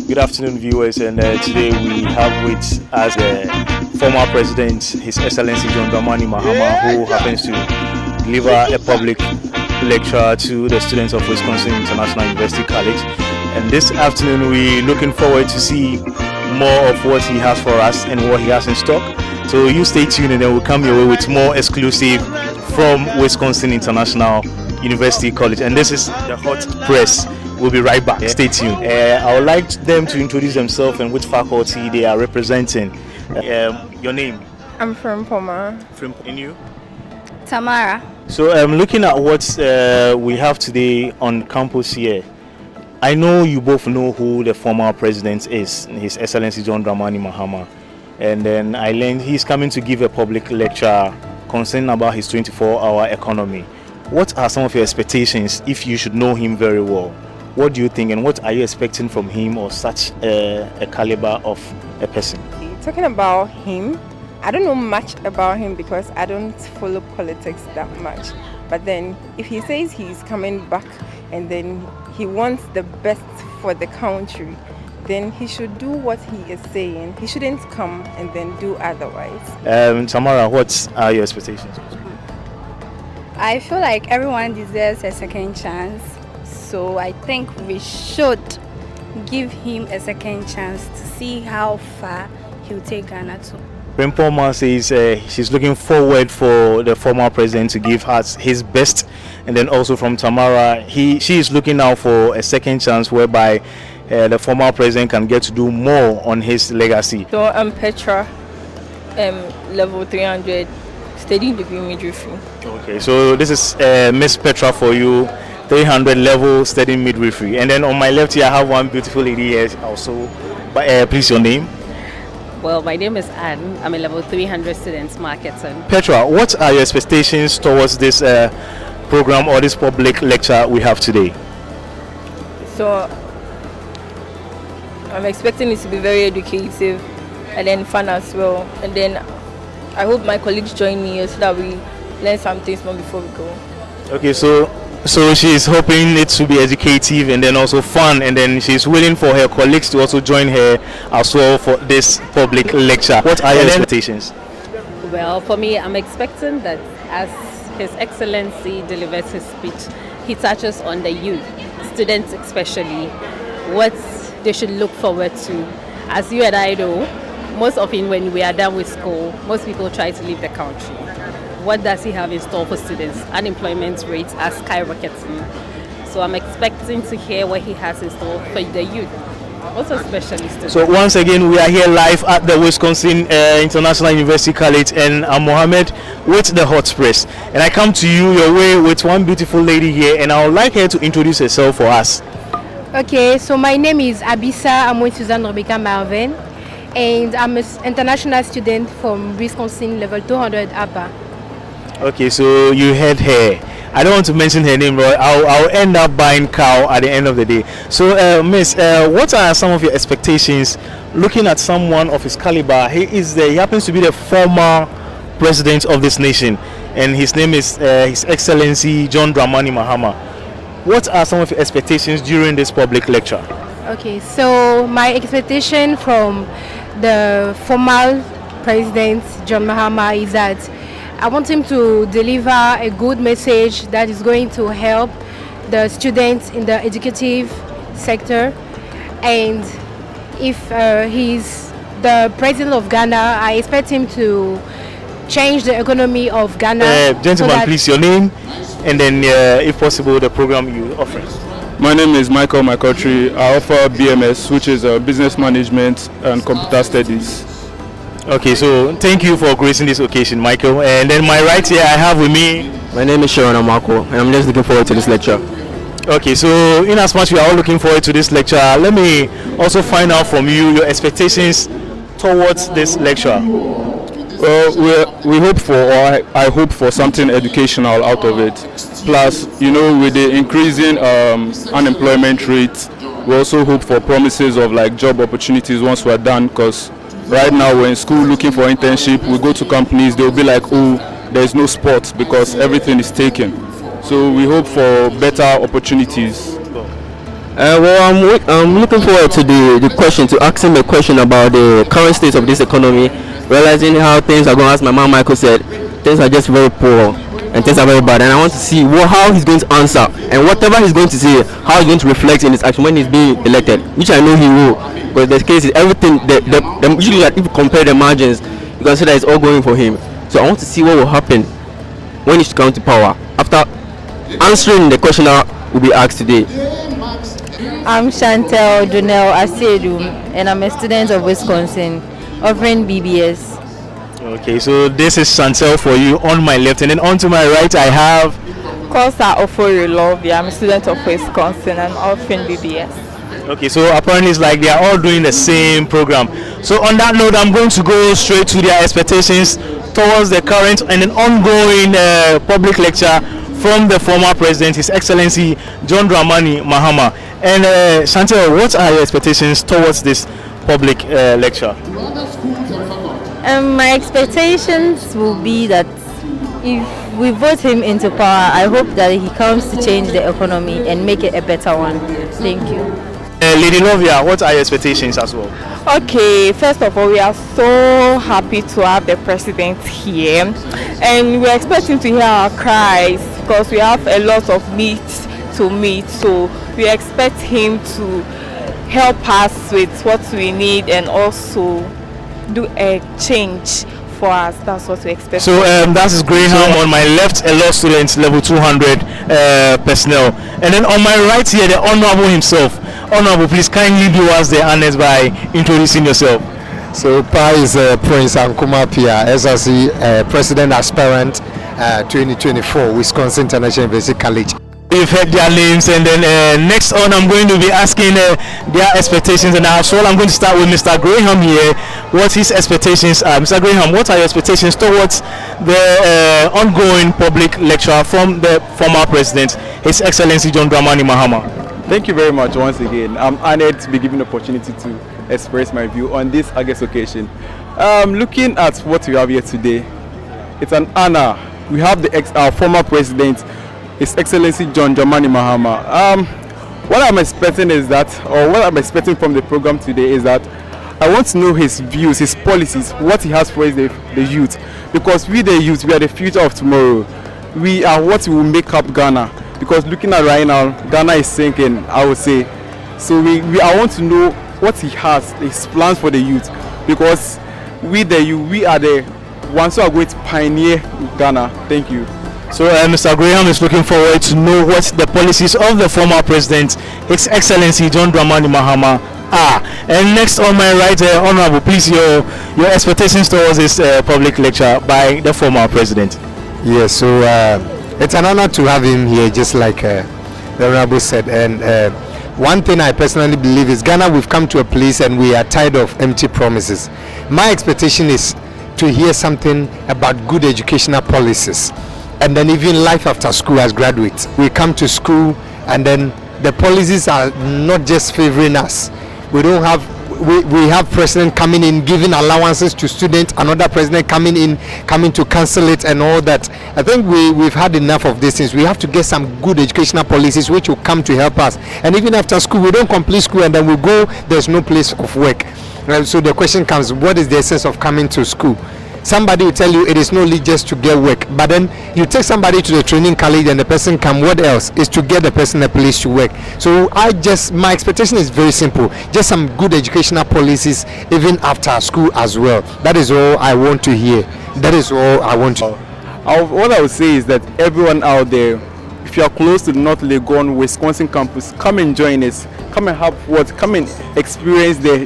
Good afternoon, viewers, and today we have with us the former president, His Excellency John Dramani Mahama, who happens to deliver a public lecture to the students of Wisconsin International University College. And this afternoon, we're looking forward to see more of what he has for us and what he has in stock. So you stay tuned, and then we'll come your way with more exclusive from Wisconsin International University College. And this is the Hot Press. We'll be right back. Stay tuned. I would like them to introduce themselves and which faculty they are representing. Your name? I'm from Poma. From you? Tamara. So I'm looking at what we have today on campus here. I know you both know who the former president is, His Excellency John Dramani Mahama. And then I learned he's coming to give a public lecture concerning about his 24-hour economy. What are some of your expectations if you should know him very well? What do you think, and what are you expecting from him or such a caliber of a person? Talking about him, I don't know much about him because I don't follow politics that much. But then if he says he's coming back and then he wants the best for the country, then he should do what he is saying. He shouldn't come and then do otherwise. Tamara, what are your expectations? I feel like everyone deserves a second chance. So I think we should give him a second chance to see how far he'll take Ghana to. Poma says she's looking forward for the former president to give us his best, and then also from Tamara, she is looking now for a second chance whereby the former president can get to do more on his legacy. So I'm Petra, level 300, studying degree midwifery. Okay, so this is Miss Petra for you. 300 level studying midwifery, and then on my left here I have one beautiful lady here also. But please, your name? Well, my name is Anne. I'm a level 300 student marketing. Petra, what are your expectations towards this program or this public lecture we have today? So I'm expecting it to be very educative and then fun as well. And then I hope my colleagues join me so that we learn some things more before we go. Okay, so she's hoping it to be educative and then also fun, and then she's willing for her colleagues to also join her as well for this public lecture. What are your expectations? Well, for me, I'm expecting that as His Excellency delivers his speech, he touches on the youth, students especially, what they should look forward to. As you and I know, most often when we are done with school, most people try to leave the country. What does he have in store for students? Unemployment rates are skyrocketing. So I'm expecting to hear what he has in store for the youth, also especially students. So once again, we are here live at the Wisconsin International University College, and I'm Mohammed with the Hot Press. And I come to you your way with one beautiful lady here, and I would like her to introduce herself for us. Okay, so my name is Abissa. I'm with Suzanne Rebecca Marvin, and I'm an international student from Wisconsin level 200 APA. Okay, so you heard her. I don't want to mention her name, but I'll end up buying cow at the end of the day. So, Miss, what are some of your expectations looking at someone of his caliber? He happens to be the former president of this nation, and his name is His Excellency John Dramani Mahama. What are some of your expectations during this public lecture? Okay, so my expectation from the former president John Mahama is that I want him to deliver a good message that is going to help the students in the educative sector. And if he's the president of Ghana, I expect him to change the economy of Ghana. Gentlemen, please, your name and then, if possible, the program you offer. My name is Michael Makotri. I offer BMS, which is Business Management and Computer Studies. Okay, so thank you for gracing this occasion, Michael. And then my right here I have with me. My name is Sharon Amako, and I'm just looking forward to this lecture. Okay, so in as much we are all looking forward to this lecture, let me also find out from you your expectations towards this lecture. Well, we hope for, or I hope for something educational out of it. Plus, with the increasing unemployment rate, we also hope for promises of like job opportunities once we're done, because right now we're in school looking for internship. We go to companies, they'll be like, oh, there's no spot because everything is taken. So we hope for better opportunities. I'm looking forward to the question, to ask him a question about the current state of this economy, realizing how things are going. As my man Michael said, things are just very poor and things are very bad. And I want to see how he's going to answer, and whatever he's going to say, how he's going to reflect in his action when he's being elected, which I know he will. Because the case is everything. Usually, if you compare the margins, you can see that it's all going for him. So I want to see what will happen when he's come to power after answering the question that will be asked today. I'm Chantel Jonelle Asedu, and I'm a student of Wisconsin, offering BBS. Okay, so this is Chantel for you on my left, and then on to my right I have Kosa Oforilovia. I'm a student of Wisconsin and offering BBS. Okay, so apparently it's like they are all doing the same program. So on that note, I'm going to go straight to their expectations towards the current and an ongoing public lecture from the former president, His Excellency John Dramani Mahama. And Chantel, what are your expectations towards this public lecture? My expectations will be that if we vote him into power, I hope that he comes to change the economy and make it a better one. Thank you. Lady Lovia, what are your expectations as well? Okay, first of all, we are so happy to have the president here, and we're expecting to hear our cries because we have a lot of needs to meet. So we expect him to help us with what we need and also do a change for us. That's what we expect. So that is Graham on my left, a law student, level 200 personnel, and then on my right here, the honorable himself. Honorable, please kindly do us the honors by introducing yourself. So Pa is Prince Ankuma Pia, SRC President Aspirant 2024, Wisconsin International University College. You've heard their names, and then next on I'm going to be asking their expectations, and so I'm going to start with Mr. Graham here. What his expectations are. Mr. Graham, what are your expectations towards the ongoing public lecture from the former president, His Excellency John Dramani Mahama? Thank you very much once again. I'm honored to be given the opportunity to express my view on this August occasion. Looking at what we have here today, it's an honor. We have our former president, His Excellency John Dramani Mahama. What I'm expecting is that, or what I'm expecting from the program today is that I want to know his views, his policies, what he has for the youth. Because we the youth, we are the future of tomorrow. We are what will make up Ghana. Because looking at right now, Ghana is sinking, I would say. So I want to know what he has, his plans for the youth. Because we the youth, we are the ones who are going to pioneer Ghana. Thank you. So Mr. Graham is looking forward to know what the policies of the former president, His Excellency John Dramani Mahama, are. And next on my right, Honorable, please your expectations towards this public lecture by the former president. Yes, so it's an honor to have him here, just like the Honorable said. And one thing I personally believe is Ghana, we've come to a place and we are tired of empty promises. My expectation is to hear something about good educational policies. And then even life after school as graduates. We come to school and then the policies are not just favoring us. We don't have, we have president coming in giving allowances to students, another president coming to cancel it and all that. I think we've had enough of these things. We have to get some good educational policies which will come to help us. And even after school, we don't complete school and then we go, there's no place of work. So the question comes, what is the essence of coming to school? Somebody will tell you it is not only just to get work, but then you take somebody to the training college and the person come, what else is to get the person a place to work. So my expectation is very simple, just some good educational policies even after school as well. That is all I want to hear. That is all I want to. What I would say is that everyone out there, if you are close to the North Legon, Wisconsin campus, come and join us. Come and come and experience the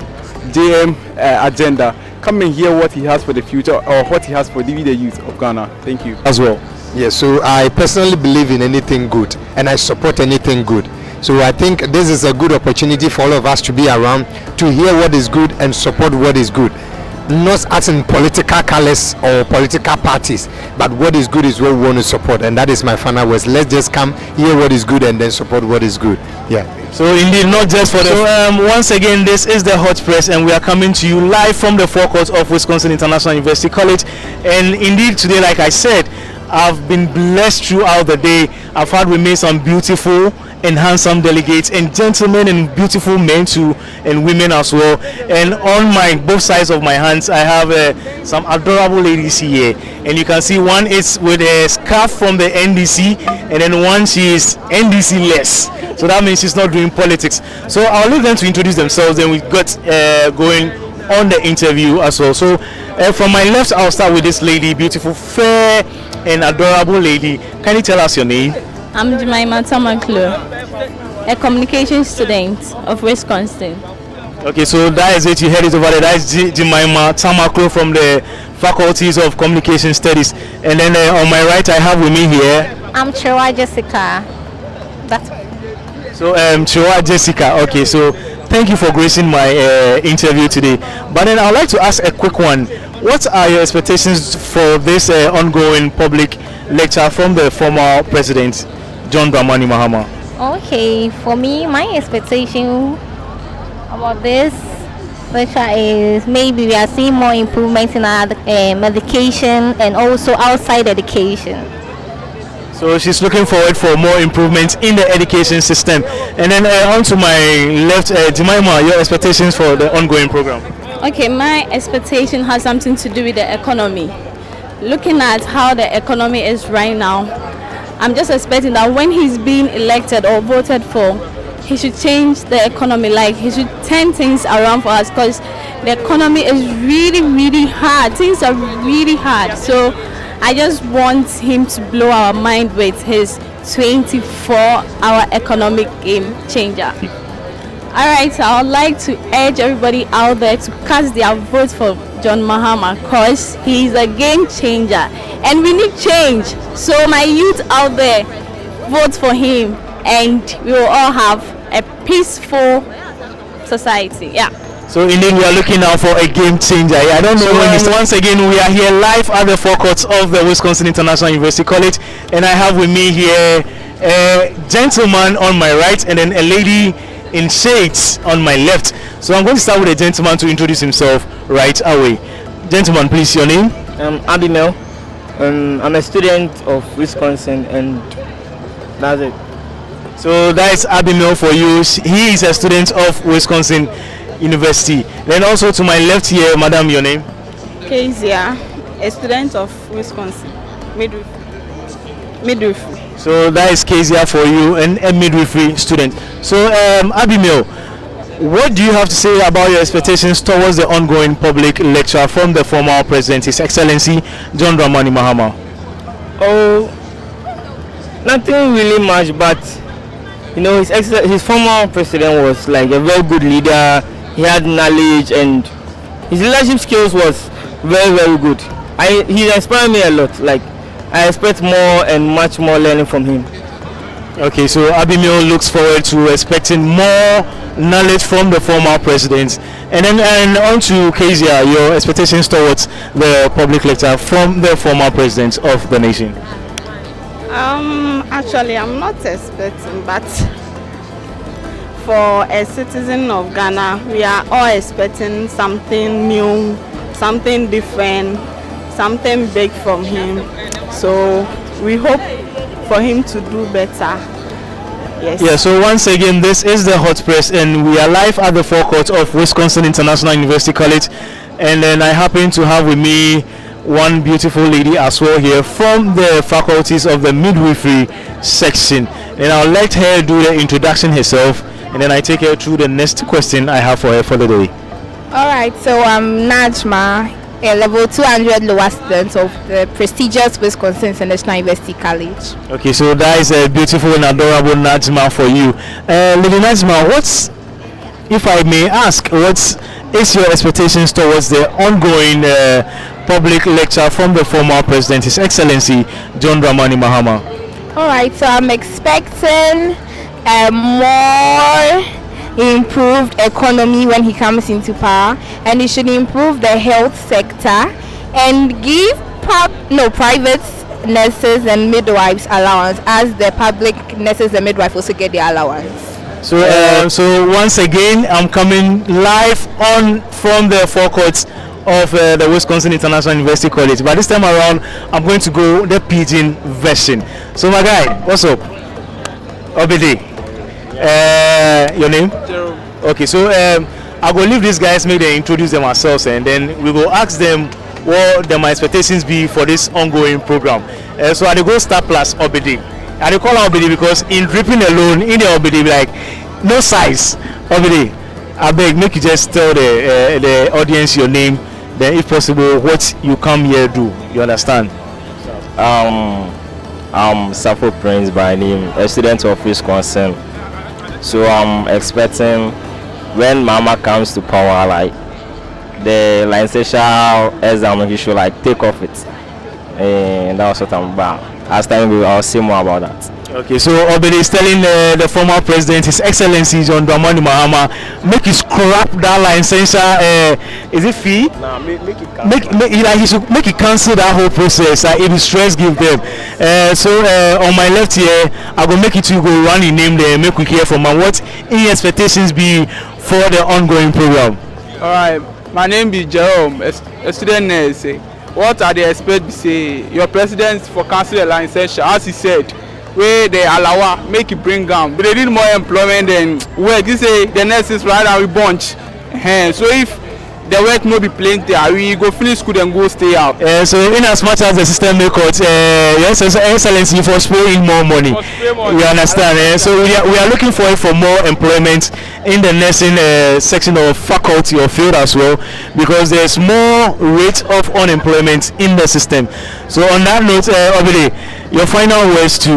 JM agenda. Come and hear what he has for the future or what he has for the youth of Ghana. Thank you. As well. Yes, so I personally believe in anything good and I support anything good. So I think this is a good opportunity for all of us to be around to hear what is good and support what is good. Not as in political colors or political parties, but what is good is what we want to support, and that is my final words. Let's just come hear what is good and then support what is good. Yeah. So indeed, not just for the. So once again, this is the Hot Press, and we are coming to you live from the forecourt of Wisconsin International University College. And indeed, today, like I said, I've been blessed throughout the day. I've had we made some beautiful and handsome delegates, and gentlemen and beautiful men too, and women as well. And on my both sides of my hands, I have some adorable ladies here, and you can see one is with a scarf from the NDC, and then one she is NDC less. So that means she's not doing politics. So I'll leave them to introduce themselves, then we got going on the interview as well. So from my left, I'll start with this lady, beautiful, fair and adorable lady. Can you tell us your name? I'm Dramani Mahama, a communication student of Wisconsin. Okay, so that is it. You heard it over there. That is Jemima Tamaklo from the faculties of communication studies. And then on my right, I have with me here. I'm Chewa Jessica. That's So Chewa Jessica. Okay, so thank you for gracing my interview today. But then I'd like to ask a quick one. What are your expectations for this ongoing public lecture from the former president, John Dramani Mahama? okay. For me, my expectation about this lecture is maybe we are seeing more improvements in our medication and also outside education. So she's looking forward for more improvements in the education system. And then on to my left, Jemima, your expectations for the ongoing program? Okay, my expectation has something to do with the economy. Looking at how the economy is right now, I'm just expecting that when he's being elected or voted for, he should change the economy, like he should turn things around for us, because the economy is really, really hard. Things are really hard. So I just want him to blow our mind with his 24-hour economic game changer. Alright, so I would like to urge everybody out there to cast their vote for John Mahama, because he is a game changer and we need change. So my youth out there, vote for him and we will all have a peaceful society. Yeah. So indeed, we are looking out for a game changer. I don't know when it's once again. We are here live at the forecourts of the Wisconsin International University College, and I have with me here a gentleman on my right and then a lady in shades on my left. So I'm going to start with a gentleman to introduce himself right away. Gentleman, please, your name? Abimel. I'm a student of Wisconsin, and that's it. So that is Abimel for you. He is a student of Wisconsin University. Then also to my left here, madam, your name? Kezia, a student of Wisconsin, midwifery. So that is Kezia for you, and a midwifery student. So Abimel, what do you have to say about your expectations towards the ongoing public lecture from the former president, His Excellency John Dramani Mahama? Oh, nothing really much, but you know, his former president was like a very good leader. He had knowledge and his leadership skills was very, very good. He inspired me a lot. Like, I expect more and much more learning from him. Okay, so Abimel looks forward to expecting more knowledge from the former president. And then on to Kezia, your expectations towards the public lecture from the former president of the nation. Actually, I'm not expecting, but for a citizen of Ghana, we are all expecting something new, something different, something big from him. So we hope for him to do better. Yes. Yeah, so once again, this is the Hot Press, and we are live at the forecourt of Wisconsin International University College. And then I happen to have with me one beautiful lady as well here from the faculties of the midwifery section. And I'll let her do the introduction herself, and then I take her through the next question I have for her for the day. Alright, so I'm Najma, a level 200 lower student of the prestigious Wisconsin International University College. Okay, so that is a beautiful and adorable Najma for you. Lady Najma, what's, if I may ask, what is your expectations towards the ongoing public lecture from the former president, His Excellency John Dramani Mahama? Alright, so I'm expecting a more improved economy when he comes into power, and he should improve the health sector and give private nurses and midwives allowance, as the public nurses and midwives also get their allowance. So once again, I'm coming live on from the forecourts of the Wisconsin International University College, but this time around I'm going to go the pidgin version. So my guy, what's up? Obede. Your name? Jerome. Okay, so I will leave these guys, make them introduce themselves, and then we will ask them what my expectations be for this ongoing program. So I go start plus Obidi. I call Obidi because in dripping alone in the Obidi, like no size. Obidi, I beg, make you just tell the audience your name, then if possible what you come here do. You understand? I'm Safo Prince by name, a student of Wisconsin. So I'm expecting when Mama comes to power, like the licensure exam, he should like take off it, and that's what I'm about. As time I'll say more about that. Okay, so Obedi is telling the former president, His Excellency John Dramani Mahama, make you scrap that licensure. Is it fee? Nah, make it Like he should make it cancel that whole process. It is stress give them. So on my left here, I will make it to go run in name there. Make we hear from him. What any expectations be for the ongoing program? All right, my name is Jerome, a student nurse. What are the expect? Say your president for cancel the licensure, as he said. Where they allow make it bring down, but they need more employment than work. You say the nurses right now we bunch. So if the work no be plenty, we go finish school and go stay out. So in as much as the system make out, yes, Excellency for spending more money. You understand? So we are looking for it for more employment in the nursing section of faculty or field as well, because there's more rate of unemployment in the system. So on that note, Obidi, your final words to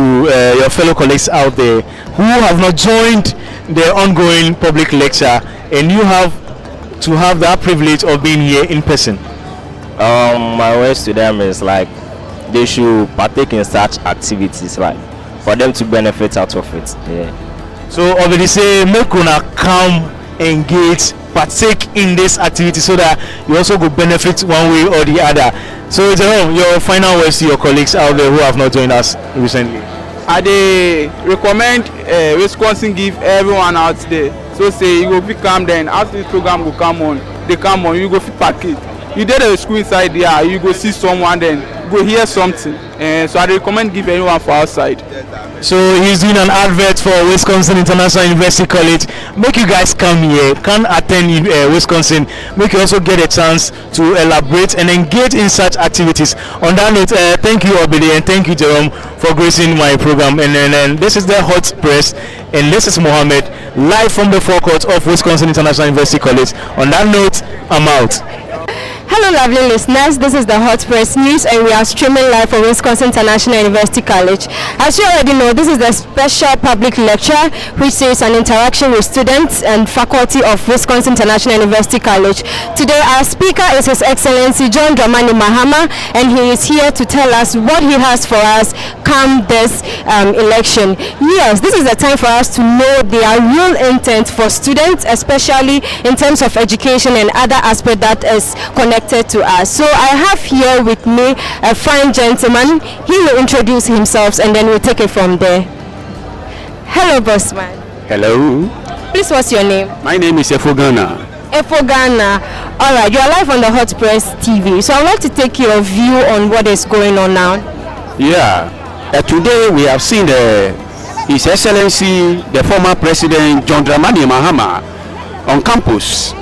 your fellow colleagues out there who have not joined the ongoing public lecture, and you have to have that privilege of being here in person. My words to them is like they should partake in such activities, like for them to benefit out of it. Yeah. So Obidi say make una come, engage, partake in this activity so that you also go benefit one way or the other. So Jerome, your final words to your colleagues out there who have not joined us recently. I recommend Wisconsin give everyone out there. So say you go fit come then after this program go come on, you go fit package. You did a school inside there, you go see someone then go hear something. So I recommend give anyone for outside. So he's doing an advert for Wisconsin International University College. Make you guys come here, can attend Wisconsin. Make you also get a chance to elaborate and engage in such activities. On that note, thank you Obidi and thank you Jerome for gracing my program. And this is the Hot Press, and this is Mohammed live from the forecourt of Wisconsin International University College. On that note, I'm out. Hello lovely listeners, this is the Hot Press News and we are streaming live from Wisconsin International University College. As you already know, this is the special public lecture which is an interaction with students and faculty of Wisconsin International University College. Today our speaker is His Excellency John Dramani Mahama, and he is here to tell us what he has for us come this election. Yes, this is the time for us to know their real intent for students, especially in terms of education and other aspects that is connected to us. So I have here with me a fine gentleman. He will introduce himself and then we'll take it from there. Hello, bossman. Hello. Please, what's your name? My name is Efogana. Efogana. All right, you are live on the Hot Press TV. So I'd like to take your view on what is going on now. Yeah. Today we have seen His Excellency, the former President John Dramani Mahama, on campus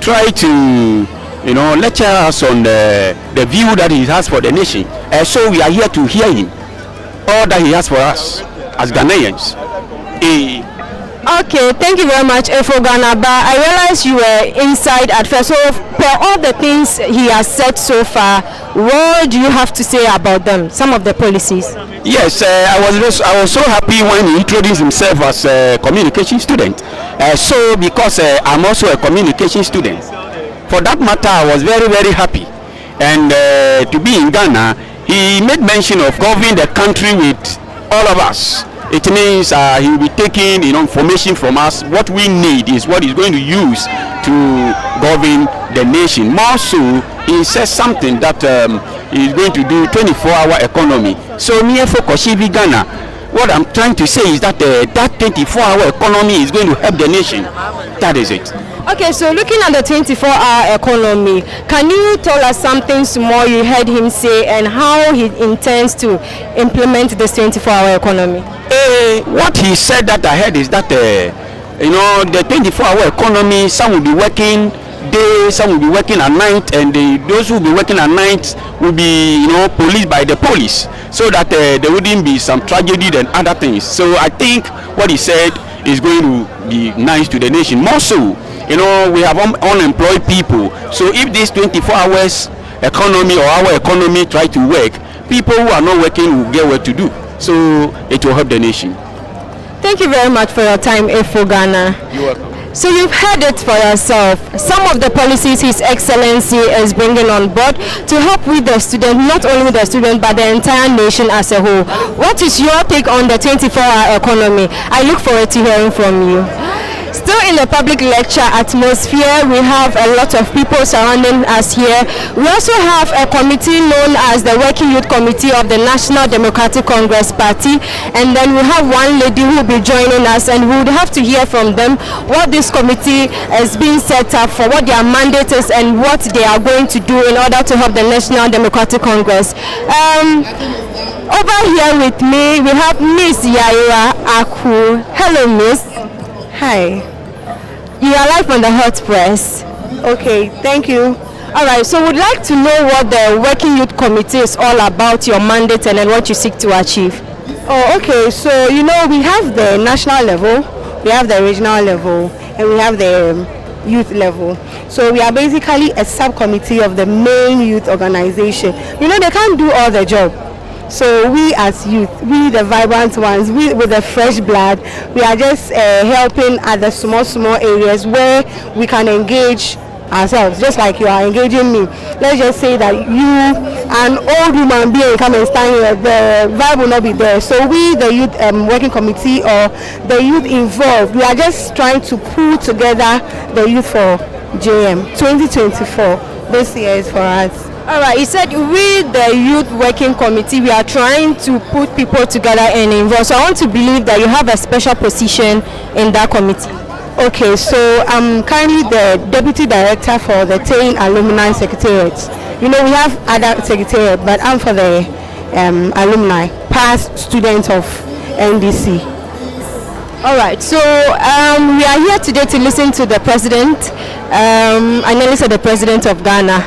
try to lecture us on the view that he has for the nation. So we are here to hear him, all that he has for us as Ghanaians. Okay, thank you very much, Efogana. But I realize you were inside at first. So, for all the things he has said so far, what do you have to say about them? Some of the policies. Yes, I was so happy when he introduced himself as a communication student. So because I'm also a communication student, for that matter, I was very, very happy. And to be in Ghana, he made mention of governing the country with all of us. It means he will be taking information from us. What we need is what he's going to use to govern the nation. More so, he says something that he's going to do 24-hour economy. So me for Koshibi Ghana, what I'm trying to say is that that 24-hour economy is going to help the nation. That is it. Okay, so looking at the 24-hour economy, can you tell us something more you heard him say and how he intends to implement this 24-hour economy? say what he said that I heard is that you know, the 24-hour economy, some will be working day, some will be working at night, and those who will be working at night will be, you know, policed by the police, so that there wouldn't be some tragedy and other things. So I think what he said is going to be nice to the nation. More so, you know, we have unemployed people. So if this 24 hours economy or our economy try to work, people who are not working will get work to do. So it will help the nation. Thank you very much for your time, Efo Ghana. You're welcome. So you've heard it for yourself. Some of the policies His Excellency is bringing on board to help with the student, not only the student, but the entire nation as a whole. What is your take on the 24-hour economy? I look forward to hearing from you. Still in the public lecture atmosphere, we have a lot of people surrounding us here. We also have a committee known as the Working Youth Committee of the National Democratic Congress Party, and then we have one lady who will be joining us, and we would have to hear from them what this committee is being set up for, what their mandate is, and what they are going to do in order to help the National Democratic Congress. Over here with me, we have Miss Yaira Aku. Hello, Miss. Hi. You are live on the Hot Press. Okay, thank you. All right, so we'd like to know what the Working Youth Committee is all about, your mandate, and then what you seek to achieve. Oh, okay. So, you know, we have the national level, we have the regional level, and we have the youth level. So we are basically a subcommittee of the main youth organization. You know, they can't do all the job. So we as youth, we the vibrant ones, we with the fresh blood, we are just helping at the small areas where we can engage ourselves, just like you are engaging me. Let's just say that you, an old human being, come and stand here, the vibe will not be there. So we, the youth working committee or the youth involved, we are just trying to pull together the youth for JM 2024. This year is for us. All right, you said we, the Youth Working Committee, we are trying to put people together and involve. So I want to believe that you have a special position in that committee. Okay, so I'm currently the Deputy Director for the TEIN Alumni Secretariat. You know, we have other secretariat, but I'm for the alumni, past students of NDC. All right, so we are here today to listen to the president. I nearly said the president of Ghana.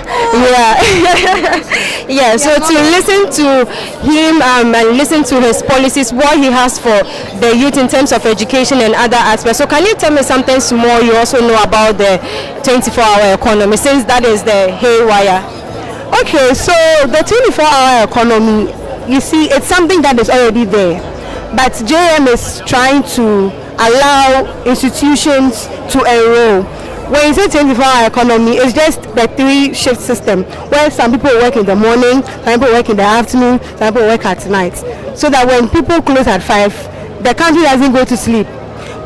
Yeah, so to listen to him and listen to his policies, what he has for the youth in terms of education and other aspects. So can you tell me something small you also know about the 24-hour economy, since that is the haywire? Okay, so the 24-hour economy, you see, it's something that is already there. But JM is trying to allow institutions to enroll. When you say 24-hour economy, it's just the 3-shift system, where some people work in the morning, some people work in the afternoon, some people work at night. So that when people close at 5, the country doesn't go to sleep.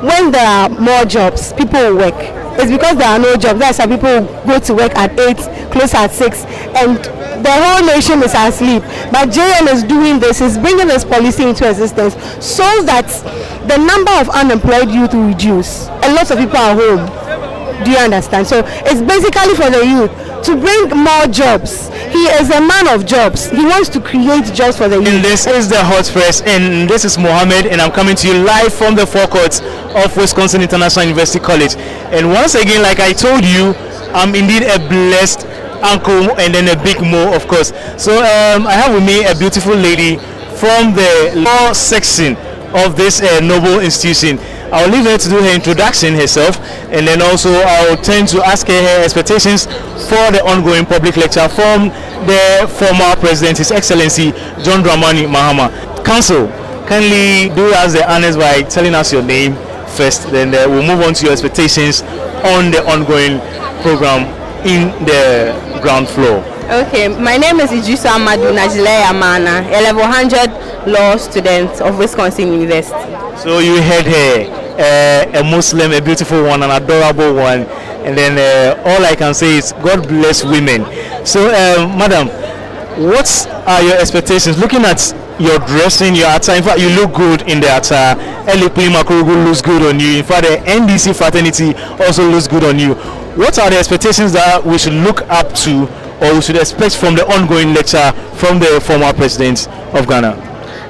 When there are more jobs, people will work. It's because there are no jobs. That's why people go to work at 8, close at 6, and the whole nation is asleep. But JM is doing this, is bringing this policy into existence so that the number of unemployed youth will reduce. A lot of people are home. Do you understand? So it's basically for the youth to bring more jobs. He is a man of jobs. He wants to create jobs for the youth. And this is the Hot Press, and this is Mohammed, and I'm coming to you live from the forecourt of Wisconsin International University College. And once again, like I told you, I'm indeed a blessed uncle and then a big mo, of course. So I have with me a beautiful lady from the law section of this noble institution. I'll leave her to do her introduction herself, and then also I'll tend to ask her expectations for the ongoing public lecture from the former president, His Excellency John Dramani Mahama. Council, kindly do us the honors by telling us your name first, then we'll move on to your expectations on the ongoing program in the ground floor. Okay, my name is Idrissa Amadou Najile Amana, a level 100 law student of Wisconsin University. So you heard her, a Muslim, a beautiful one, an adorable one, and then all I can say is God bless women. So madam, what are your expectations looking at your dressing, your attire? In fact, you look good in the attire. Elipi Makurugu looks good on you. In fact, the NDC fraternity also looks good on you. What are the expectations that we should look up to, or we should expect from the ongoing lecture from the former president of Ghana?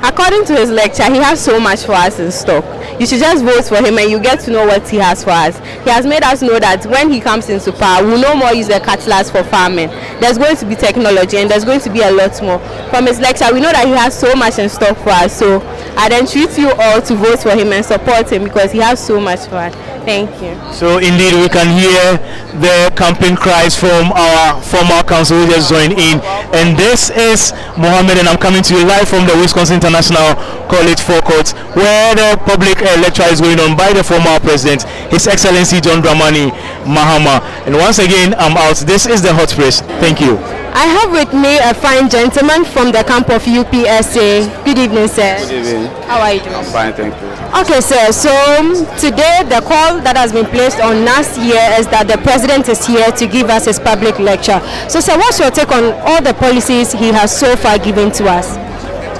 According to his lecture, he has so much for us in stock. You should just vote for him and you get to know what he has for us. He has made us know that when he comes into power, we'll no more use the cutlass for farming. There's going to be technology and there's going to be a lot more. From his lecture, we know that he has so much in stock for us. So I then treat you all to vote for him and support him because he has so much for us. Thank you. So indeed, we can hear the campaign cries from our former council who just joined in. And this is Mohammed, and I'm coming to you live from the Wisconsin International College forecourt, where the public lecture is going on by the former president, His Excellency John Dramani Mahama. And once again, I'm out. This is the Hot Press. Thank you. I have with me a fine gentleman from the camp of UPSA. Good evening, sir. Good evening. How are you doing? I'm fine, thank you. Okay, sir. So today the call that has been placed on us here is that the president is here to give us his public lecture. So, sir, what's your take on all the policies he has so far given to us?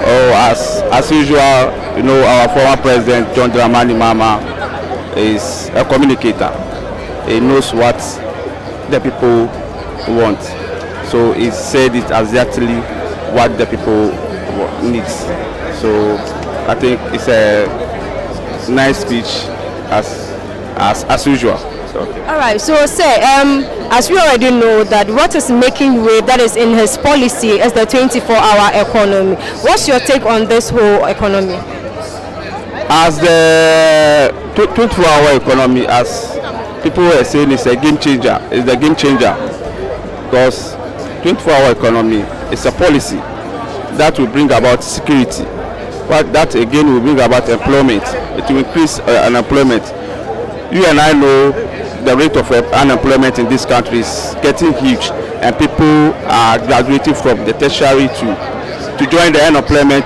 Oh, as usual, you know, our former president, John Dramani Mahama, is a communicator. He knows what the people want. So he said it exactly what the people needs. So I think it's a nice speech as usual. So, okay. All right. So, sir, as we already know that what is making wave that is in his policy is the 24-hour economy. What's your take on this whole economy? As the 24-hour economy, as people were saying, it's a game changer. It's a game changer because 24-hour economy is a policy that will bring about security, but that again will bring about employment. It will increase unemployment. You and I know the rate of unemployment in this country is getting huge, and people are graduating from the tertiary to join the unemployment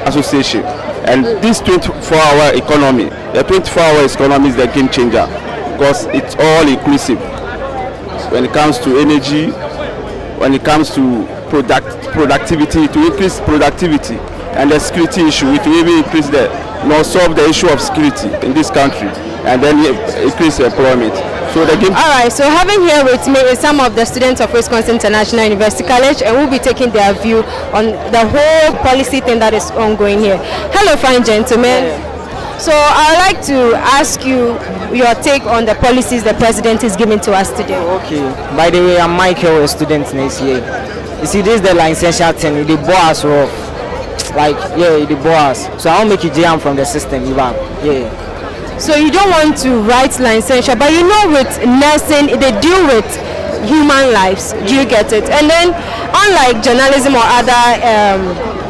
association. And this 24-hour economy, the 24-hour economy is the game changer because it's all inclusive when it comes to energy. When it comes to productivity, to increase productivity, and the security issue, it will even increase solve the issue of security in this country, and then increase employment. So the game. All right. So having here with me is some of the students of Wisconsin International University College, and we'll be taking their view on the whole policy thing that is ongoing here. Hello, fine gentlemen. Yeah. So I'd like to ask you your take on the policies the president is giving to us today. Okay. By the way, I'm Michael, a student next year. You see, this is the licensure thing. They bore us rough. Like, yeah, they bore us. So I won't make you jam from the system, Ivan. Yeah. So you don't want to write licensure, but you know with nursing, they deal with human lives. Do you get it? And then, unlike journalism or other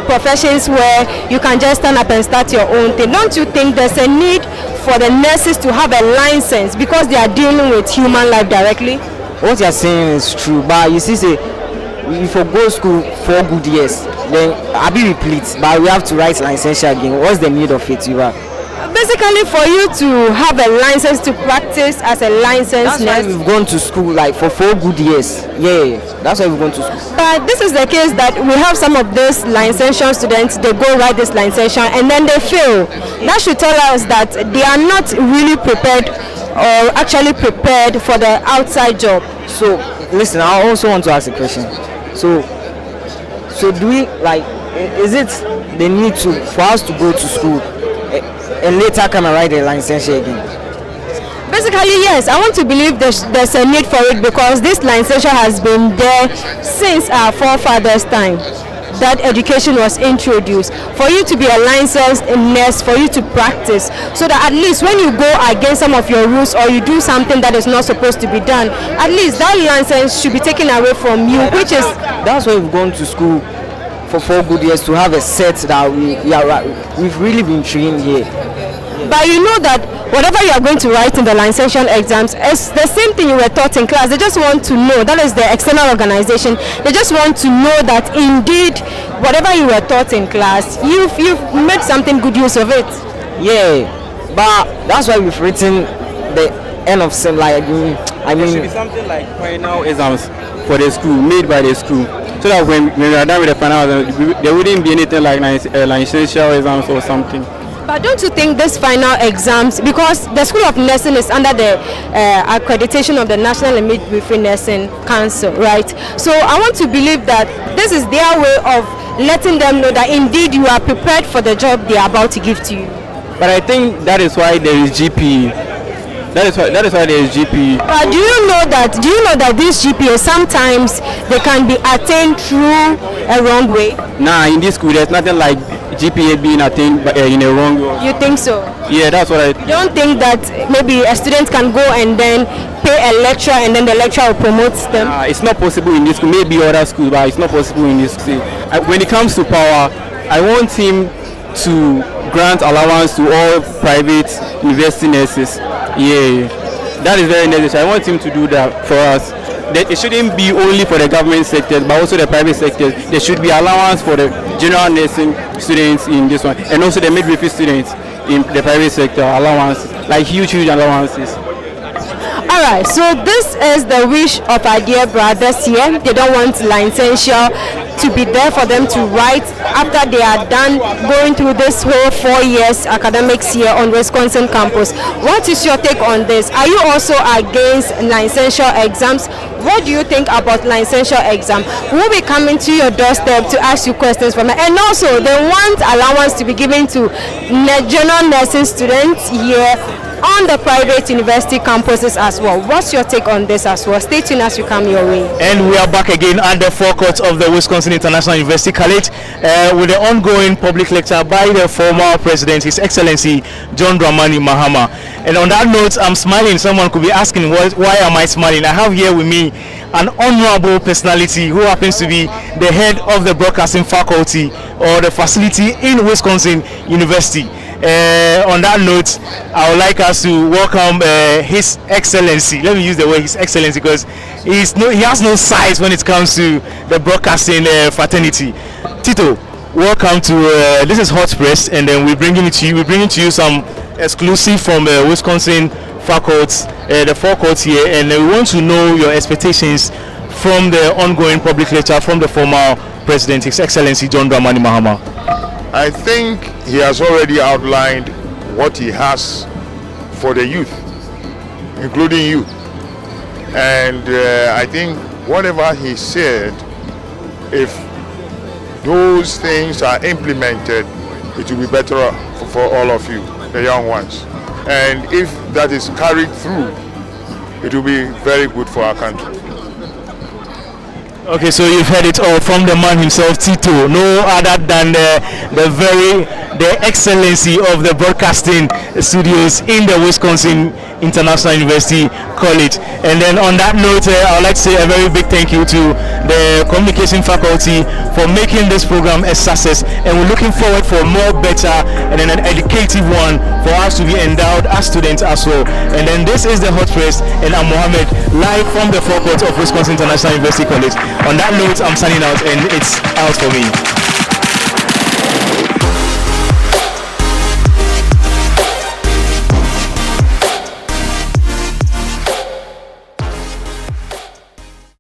professions where you can just stand up and start your own thing, don't you think there's a need for the nurses to have a license because they are dealing with human life directly? What you're saying is true, but you see, say if you go school 4 good years, then I'll be replete, but we have to write licensure again. What's the need of it, you are? Basically, for you to have a license to practice as a licensed nurse. That's why we've gone to school like for 4 good years. Yeah, that's why we've gone to school. But this is the case that we have some of these licensure students, they go write this licensure and then they fail. That should tell us that they are not really prepared or actually prepared for the outside job. So, listen, I also want to ask a question. So do we, like, is it the need for us to go to school and later come and write a licensure again? Basically, yes. I want to believe there's a need for it because this licensure has been there since our forefathers' time. That education was introduced for you to be a licensed nurse, for you to practice, so that at least when you go against some of your rules or you do something that is not supposed to be done, at least that license should be taken away from you, which is. That's why we've gone to school for 4 good years to have a set that we've really been trained here. But you know that whatever you are going to write in the licensure exams is the same thing you were taught in class. They just want to know, that is the external organization, they just want to know that indeed whatever you were taught in class, you've made something good use of it. Yeah, but that's why we've written the end of sem, like I mean there should be something like final exams for the school, made by the school, so that when we are done with the final exams, there wouldn't be anything like licensure exams or something. But don't you think this final exams, because the School of Nursing is under the accreditation of the National and Midwifery Nursing Council, right? So I want to believe that this is their way of letting them know that indeed you are prepared for the job they are about to give to you. But I think that is why there is GP. That is why there is GP. But do you know that these GPA sometimes they can be attained through a wrong way? Nah, in this school there's nothing like GPA being attained in a wrong way. You think so? Yeah, that's what I. You don't think that maybe a student can go and then pay a lecturer and then the lecturer will promote them? It's not possible in this school. Maybe other schools, but it's not possible in this school. When it comes to power, I want him to grant allowance to all private university nurses. Yeah, that is very necessary. I want him to do that for us. That it shouldn't be only for the government sector, but also the private sector. There should be allowance for the general nursing students in this one, and also the midwifery students in the private sector. Allowance, like huge allowances. Alright, so this is the wish of our dear brothers here. They don't want licensure to be there for them to write after they are done going through this whole 4 years academics here on Wisconsin campus. What is your take on this? Are you also against licensure exams? What do you think about licensure exam? We'll be coming to your doorstep to ask you questions from it. And also, they want allowance to be given to general nursing students here on the private university campuses as well. What's your take on this as well? Stay tuned as you come your way. And we are back again at the forecourt of the Wisconsin International University College with the ongoing public lecture by the former president, His Excellency John Dramani Mahama. And on that note, I'm smiling. Someone could be asking, why am I smiling? I have here with me an honorable personality who happens to be the head of the broadcasting faculty or the facility in Wisconsin University. On that note, I would like us to welcome His Excellency. Let me use the word His Excellency because he has no size when it comes to the broadcasting fraternity. Tito, welcome to this is Hot Press, and then we're bringing to you some exclusive from Wisconsin faculty, the forecourt here, and we want to know your expectations from the ongoing public lecture from the former president, His Excellency John Dramani Mahama. I think he has already outlined what he has for the youth, including you. And I think whatever he said, if those things are implemented, it will be better for all of you, the young ones. And if that is carried through, it will be very good for our country. Okay, so you've heard it all from the man himself, Tito, no other than the excellency of the broadcasting studios in the Wisconsin International University College. And then on that note, I would like to say a very big thank you to the communication faculty for making this program a success, and we're looking forward for more better and then an educative one for us to be endowed as students as well. And then this is the Hot Press, and I'm Mohammed, live from the forecourt of Wisconsin International University College. On that note, I'm signing out, and it's out for me.